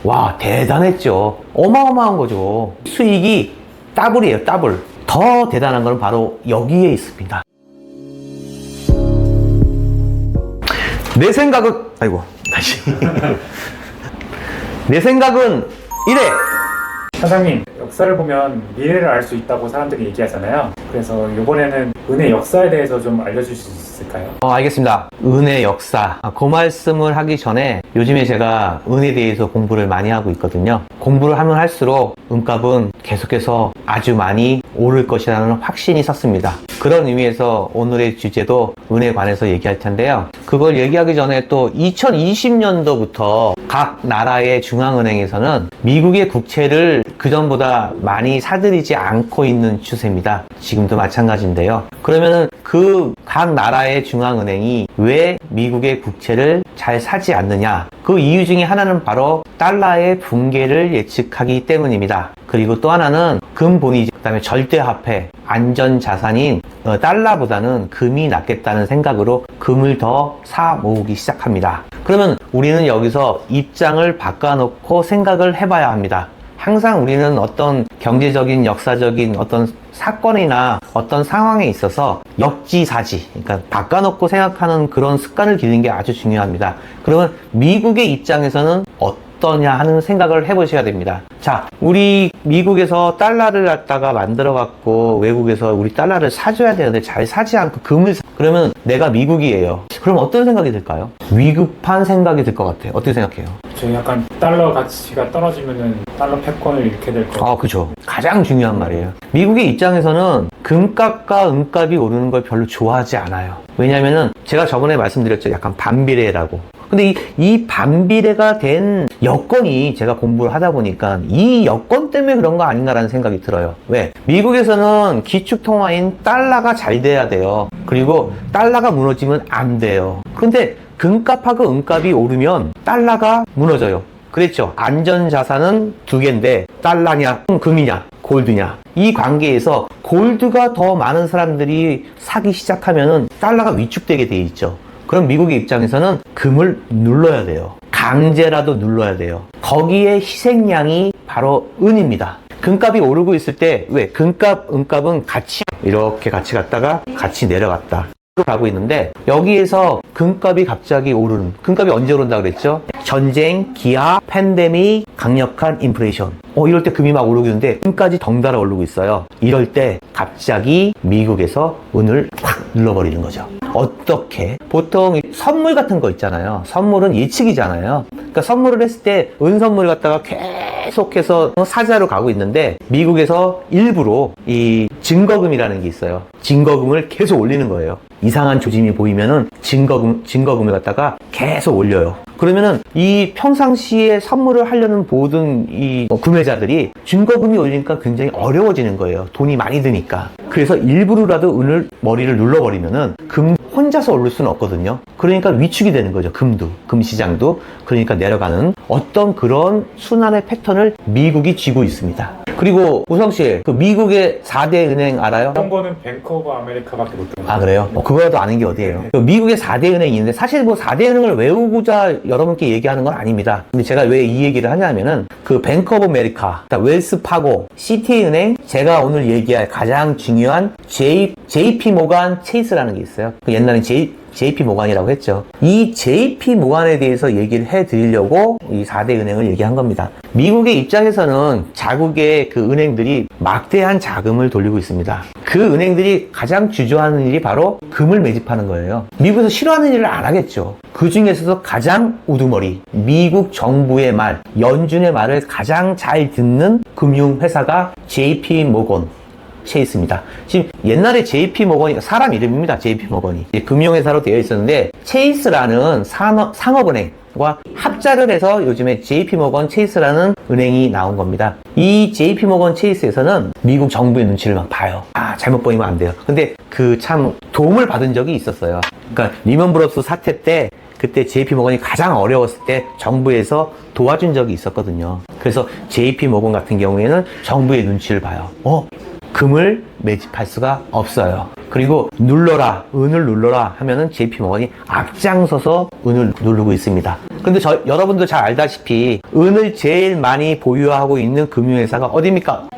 와, 대단했죠. 어마어마한 거죠. 수익이 더블이에요, 더블. 더 대단한 건 바로 여기에 있습니다. 내 생각은, 아이고, 다시. 내 생각은 이래. 사장님, 역사를 보면 미래를 알 수 있다고 사람들이 얘기하잖아요. 그래서 이번에는 은혜 역사에 대해서 좀 알려주실 수 있을까요? 알겠습니다. 은혜 역사. 그 말씀을 하기 전에 요즘에 제가 은혜에 대해서 공부를 많이 하고 있거든요. 공부를 하면 할수록 은값은 계속해서 아주 많이 오를 것이라는 확신이 섰습니다. 그런 의미에서 오늘의 주제도 은혜에 관해서 얘기할 텐데요. 그걸 얘기하기 전에 또 2020년도부터 각 나라의 중앙은행에서는 미국의 국채를 그전보다 많이 사들이지 않고 있는 추세입니다. 지금도 마찬가지인데요. 그러면은 그 각 나라의 중앙은행이 왜 미국의 국채를 잘 사지 않느냐? 그 이유 중에 하나는 바로 달러의 붕괴를 예측하기 때문입니다. 그리고 또 하나는 금본위제, 그 다음에 절대화폐, 안전자산인 달러보다는 금이 낫겠다는 생각으로 금을 더 사 모으기 시작합니다. 그러면 우리는 여기서 입장을 바꿔놓고 생각을 해봐야 합니다. 항상 우리는 어떤 경제적인, 역사적인 어떤 사건이나 어떤 상황에 있어서 역지사지, 그러니까 바꿔놓고 생각하는 그런 습관을 기르는 게 아주 중요합니다. 그러면 미국의 입장에서는 어떠냐 하는 생각을 해보셔야 됩니다. 자, 우리 미국에서 달러를 갖다가 만들어 갖고 외국에서 우리 달러를 사줘야 되는데 잘 사지 않고 금을 그러면 내가 미국이에요. 그럼 어떤 생각이 들까요? 위급한 생각이 들 것 같아요. 어떻게 생각해요? 저 약간 달러 가치가 떨어지면은 달러 패권을 잃게 될 거. 그죠. 가장 중요한 말이에요. 미국의 입장에서는 금값과 은값이 오르는 걸 별로 좋아하지 않아요. 왜냐면은 제가 저번에 말씀드렸죠. 약간 반비례라고. 근데 이 반비례가 된 여건이 제가 공부를 하다 보니까 이 여건 때문에 그런 거 아닌가라는 생각이 들어요. 왜? 미국에서는 기축통화인 달러가 잘 돼야 돼요. 그리고 달러가 무너지면 안 돼요. 그런데 금값하고 은값이 오르면 달러가 무너져요. 그랬죠. 안전자산은 두 개인데 달러냐 금이냐 골드냐, 이 관계에서 골드가 더 많은 사람들이 사기 시작하면은 달러가 위축되게 돼 있죠. 그럼 미국의 입장에서는 금을 눌러야 돼요. 강제라도 눌러야 돼요. 거기에 희생양이 바로 은입니다. 금값이 오르고 있을 때 왜? 금값, 은값은 같이 이렇게 같이 갔다가 같이 내려갔다 가고 있는데, 여기에서 금값이 갑자기 오르는, 금값이 언제 오른다 그랬죠? 전쟁, 기아, 팬데믹, 강력한 인플레이션. 이럴 때 금이 막 오르고 있는데 금까지 덩달아 오르고 있어요. 이럴 때 갑자기 미국에서 은을 확 눌러버리는 거죠. 어떻게? 보통 선물 같은 거 있잖아요. 선물은 예측이잖아요. 그러니까 선물을 했을 때 은 선물을 갖다가 계속해서 사자로 가고 있는데, 미국에서 일부러 이 증거금이라는 게 있어요. 증거금을 계속 올리는 거예요. 이상한 조짐이 보이면은 증거금을 갖다가 계속 올려요. 그러면은 이 평상시에 선물을 하려는 모든 이 구매자들이 증거금이 올리니까 굉장히 어려워지는 거예요. 돈이 많이 드니까. 그래서 일부러라도 머리를 눌러버리면은 금 혼자서 오를 수는 없거든요. 그러니까 위축이 되는 거죠. 금 시장도. 그러니까 내려가는 어떤 그런 순환의 패턴을 미국이 쥐고 있습니다. 그리고 우성씨, 그 미국의 4대 은행 알아요? 그런 거는 뱅크 오브 아메리카밖에 못 들어요. 그래요? 그거라도 아는 게 어디예요? 그 미국의 4대 은행이 있는데, 사실 뭐 4대 은행을 외우고자 여러분께 얘기하는 건 아닙니다. 근데 제가 왜 이 얘기를 하냐면은, 그 뱅크 오브 아메리카, 웰스파고, 시티은행, 제가 오늘 얘기할 가장 중요한 JP 모간 체이스라는 게 있어요. 옛날엔 JP 모간이라고 했죠. 이 JP 모간에 대해서 얘기를 해드리려고 이 4대 은행을 얘기한 겁니다. 미국의 입장에서는 자국의 그 은행들이 막대한 자금을 돌리고 있습니다. 그 은행들이 가장 주저하는 일이 바로 금을 매집하는 거예요. 미국에서 싫어하는 일을 안 하겠죠. 그 중에서도 가장 우두머리, 미국 정부의 말, 연준의 말을 가장 잘 듣는 금융회사가 JP 모건 체이스입니다. 지금 옛날에 JP 모건이 사람 이름입니다. JP 모건이 금융회사로 되어 있었는데, 체이스라는 상업은행과 합작을 해서 요즘에 JP 모건 체이스라는 은행이 나온 겁니다. 이 JP 모건 체이스에서는 미국 정부의 눈치를 막 봐요. 잘못 보이면 안 돼요. 근데 그 참 도움을 받은 적이 있었어요. 그러니까 리먼 브러더스 사태 때, 그때 JP 모건이 가장 어려웠을 때 정부에서 도와준 적이 있었거든요. 그래서 JP 모건 같은 경우에는 정부의 눈치를 봐요. 금을 매집할 수가 없어요. 그리고 은을 눌러라 하면은 JP 모건이 앞장서서 은을 누르고 있습니다. 근데 여러분도 잘 알다시피 은을 제일 많이 보유하고 있는 금융회사가 어디입니까?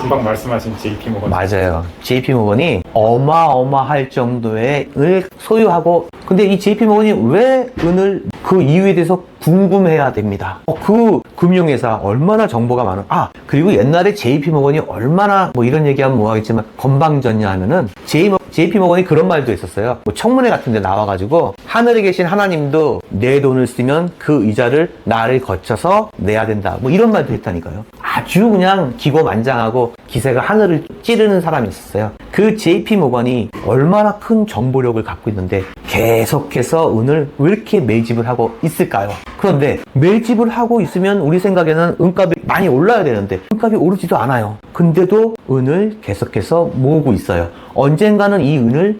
금방 말씀하신 JP모건. 맞아요. JP모건이 어마어마할 정도의 은을 소유하고, 근데 이 JP모건이 왜 은을, 그 이유에 대해서 궁금해야 됩니다. 그 금융회사 얼마나 정보가 많은, 그리고 옛날에 JP모건이 얼마나, 뭐 이런 얘기하면 뭐하겠지만 건방졌냐 하면은 JP모건이 그런 말도 했었어요. 뭐 청문회 같은 데 나와가지고 하늘에 계신 하나님도 내 돈을 쓰면 그 이자를 나를 거쳐서 내야 된다, 뭐 이런 말도 했다니까요. 아주 그냥 기고만장하고 기세가 하늘을 찌르는 사람이 있었어요. 그 JP모건이 얼마나 큰 정보력을 갖고 있는데 계속해서 은을 왜 이렇게 매집을 하고 있을까요? 그런데 매집을 하고 있으면 우리 생각에는 은값이 많이 올라야 되는데 은값이 오르지도 않아요. 근데도 은을 계속해서 모으고 있어요. 언젠가는 이 은을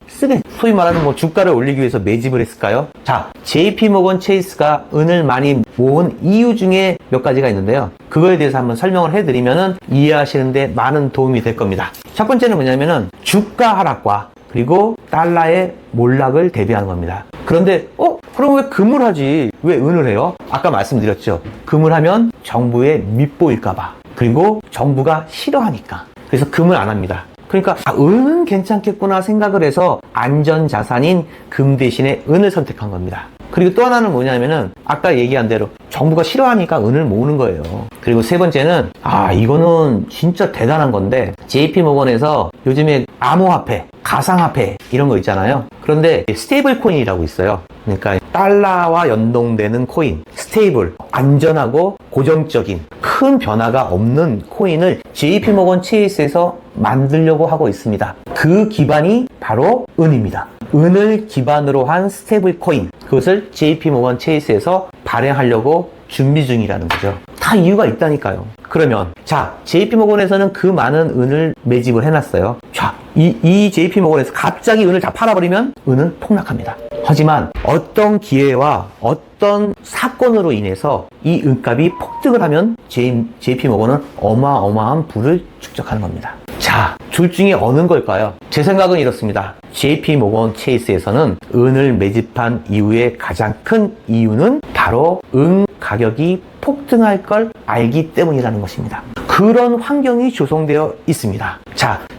소위 말하는 뭐 주가를 올리기 위해서 매집을 했을까요? 자, JP모건 체이스가 은을 많이 모은 이유 중에 몇 가지가 있는데요. 그거에 대해서 한번 설명을 해드리면은 이해하시는데 많은 도움이 될 겁니다. 첫 번째는 뭐냐면은 주가 하락과 그리고 달러의 몰락을 대비하는 겁니다. 그런데 그럼 왜 금을 하지? 왜 은을 해요? 아까 말씀드렸죠. 금을 하면 정부에 밉보일까봐, 그리고 정부가 싫어하니까. 그래서 금을 안 합니다. 그러니까 은은 괜찮겠구나 생각을 해서 안전자산인 금 대신에 은을 선택한 겁니다. 그리고 또 하나는 뭐냐면은 아까 얘기한 대로 정부가 싫어하니까 은을 모으는 거예요. 그리고 세 번째는 이거는 진짜 대단한 건데 JP모건에서 요즘에 암호화폐, 가상화폐 이런 거 있잖아요. 그런데 스테이블 코인이라고 있어요. 그러니까 달러와 연동되는 코인, 스테이블, 안전하고 고정적인 큰 변화가 없는 코인을 JP모건 체이스에서 만들려고 하고 있습니다. 그 기반이 바로 은입니다. 은을 기반으로 한 스테이블 코인, 그것을 JP모건 체이스에서 발행하려고 준비 중이라는 거죠. 다 이유가 있다니까요. 그러면 JP모건에서는 그 많은 은을 매집을 해놨어요. 이 JP모건에서 갑자기 은을 다 팔아버리면 은은 폭락합니다. 하지만 어떤 기회와 어떤 사건으로 인해서 이 은값이 폭등을 하면 JP모건은 어마어마한 부를 축적하는 겁니다. 둘 중에 어느 걸까요? 제 생각은 이렇습니다. JP모건 체이스에서는 은을 매집한 이후에 가장 큰 이유는 바로 은 가격이 폭등할 걸 알기 때문이라는 것입니다. 그런 환경이 조성되어 있습니다.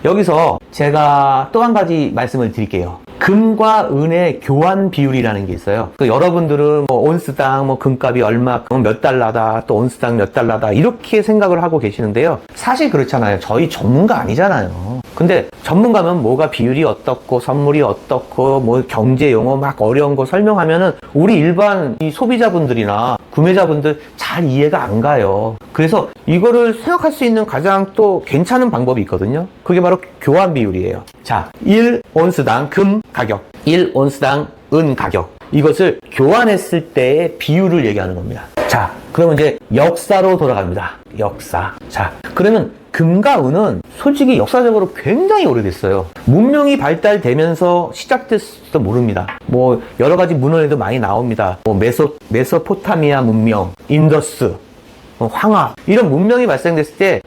여기서 제가 또 한 가지 말씀을 드릴게요. 금과 은의 교환 비율이라는 게 있어요. 여러분들은 뭐 온스당 뭐 금값이 얼마큼 몇 달러다, 또 온스당 몇 달러다 이렇게 생각을 하고 계시는데요. 사실 그렇잖아요. 저희 전문가 아니잖아요. 근데 전문가면 뭐가 비율이 어떻고 선물이 어떻고 뭐 경제 용어 막 어려운 거 설명하면은 우리 일반 이 소비자분들이나 구매자분들 잘 이해가 안 가요. 그래서 이거를 생각할 수 있는 가장 또 괜찮은 방법이 있거든요. 그게 바로 교환 비율이에요. 1온스당 금 가격, 1온스당 은 가격, 이것을 교환했을 때의 비율을 얘기하는 겁니다. 그러면 이제 역사로 돌아갑니다. 역사. 그러면 금과 은은 솔직히 역사적으로 굉장히 오래됐어요. 문명이 발달되면서 시작됐을지도 모릅니다. 뭐 여러 가지 문헌에도 많이 나옵니다. 뭐 메소포타미아 문명, 인더스, 황하 이런 문명이 발생됐을 때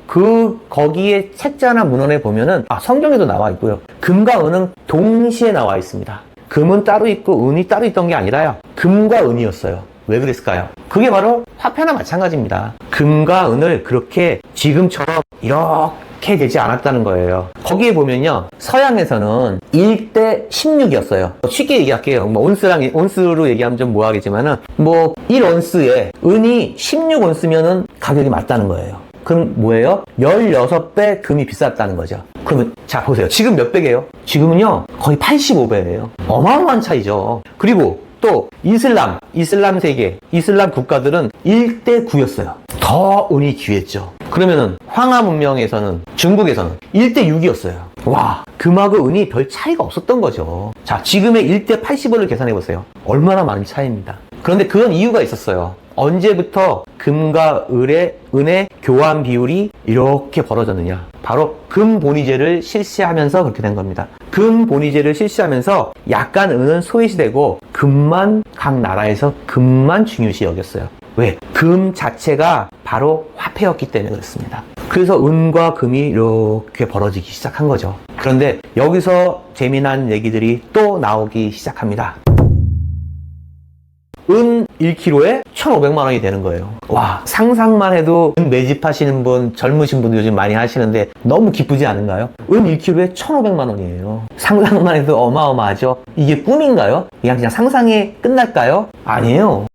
거기에 책자나 문헌에 보면은 성경에도 나와 있고요. 금과 은은 동시에 나와 있습니다. 금은 따로 있고 은이 따로 있던 게 아니라요. 금과 은이었어요. 왜 그랬을까요? 그게 바로 화폐나 마찬가지입니다. 금과 은을 그렇게 지금처럼 이렇게 되지 않았다는 거예요. 거기에 보면요. 서양에서는 1대 16이었어요. 쉽게 얘기할게요. 뭐 온스로 얘기하면 좀 뭐하겠지만은 뭐 1온스에 은이 16온스면은 가격이 맞다는 거예요. 그럼 뭐예요? 16배 금이 비쌌다는 거죠. 그러면 보세요. 지금 몇 배게요? 지금은요 거의 85배예요. 어마어마한 차이죠. 그리고 또 이슬람 세계, 이슬람 국가들은 1대 9였어요. 더 은이 귀했죠. 그러면은 황하 문명에서는, 중국에서는 1대 6이었어요. 금하고 은이 별 차이가 없었던 거죠. 지금의 1대 80을 계산해 보세요. 얼마나 많은 차이입니다. 그런데 그건 이유가 있었어요. 언제부터 금과 은의 교환 비율이 이렇게 벌어졌느냐? 바로 금 본위제를 실시하면서 그렇게 된 겁니다. 금 본위제를 실시하면서 약간 은은 소외시되고 각 나라에서 금만 중요시 여겼어요. 왜? 금 자체가 바로 화폐였기 때문에 그렇습니다. 그래서 은과 금이 이렇게 벌어지기 시작한 거죠. 그런데 여기서 재미난 얘기들이 또 나오기 시작합니다. 은 1kg에 1,500만 원이 되는 거예요. 와, 상상만 해도 은 매집하시는 분, 젊으신 분들 요즘 많이 하시는데 너무 기쁘지 않은가요? 은 1kg에 1,500만 원이에요. 상상만 해도 어마어마하죠? 이게 꿈인가요? 그냥 상상에 끝날까요? 아니에요.